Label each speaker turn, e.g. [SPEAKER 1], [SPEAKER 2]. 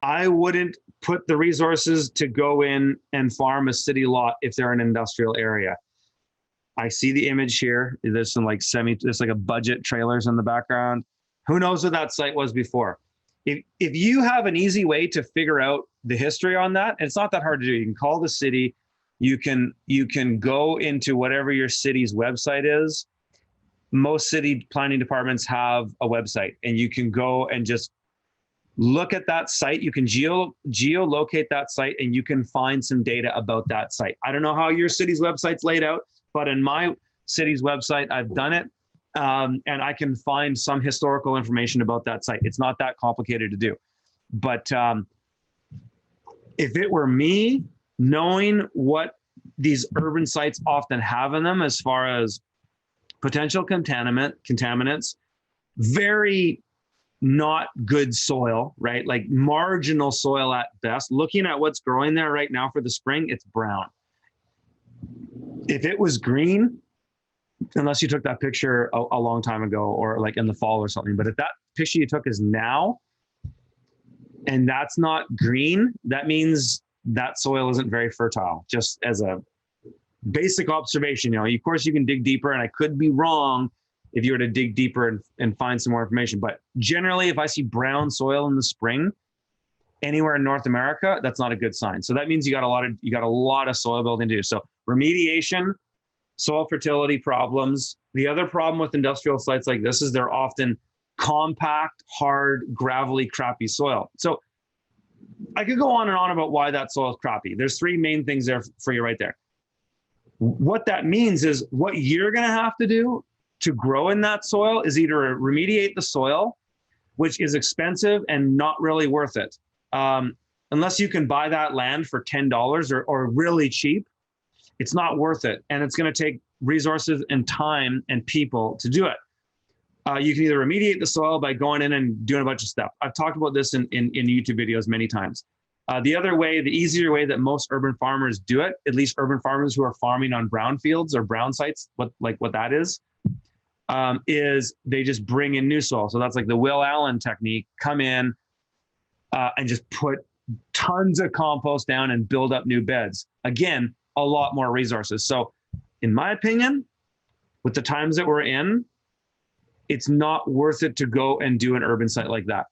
[SPEAKER 1] I wouldn't put the resources to go in and farm a city lot if they're an industrial area. I see the image here. There's some like there's like a budget trailers in the background. Who knows what that site was before? If you have an easy way to figure out the history on that, it's not that hard to do. You can call the city. You can go into whatever your city's website is. Most city planning departments have a website, and you can go and just look at that site. You can geolocate that site, and you can find some data about that site. I don't know how your city's website's laid out, but in my city's website, I've done it. And I can find some historical information about that site. It's not that complicated to do. But if it were me, knowing what these urban sites often have in them as far as potential contaminants, very not good soil, right? Like marginal soil at best. Looking at what's growing there right now for the spring, it's brown. If it was green, unless you took that picture a long time ago or like in the fall or something, but if that picture you took is now and that's not green, that means that soil isn't very fertile. Just as a basic observation, of course you can dig deeper, and I could be wrong if you were to dig deeper and find some more information. But generally, if I see brown soil in the spring anywhere in North America, that's not a good sign. So that means you got a lot of soil building to do. So remediation, soil fertility problems. The other problem with industrial sites like this is they're often compact, hard, gravelly, crappy soil. So I could go on and on about why that soil is crappy. There's three main things there for you right there. What that means is what you're going to have to do to grow in that soil is either remediate the soil, which is expensive and not really worth it. Unless you can buy that land for $10 or really cheap, it's not worth it. And it's going to take resources and time and people to do it. You can either remediate the soil by going in and doing a bunch of stuff. I've talked about this in YouTube videos many times. The other way, the easier way that most urban farmers do it, at least urban farmers who are farming on brown fields or brown sites, what that is they just bring in new soil. So that's like the Will Allen technique, come in and just put tons of compost down and build up new beds. Again, a lot more resources. So in my opinion, with the times that we're in, it's not worth it to go and do an urban site like that.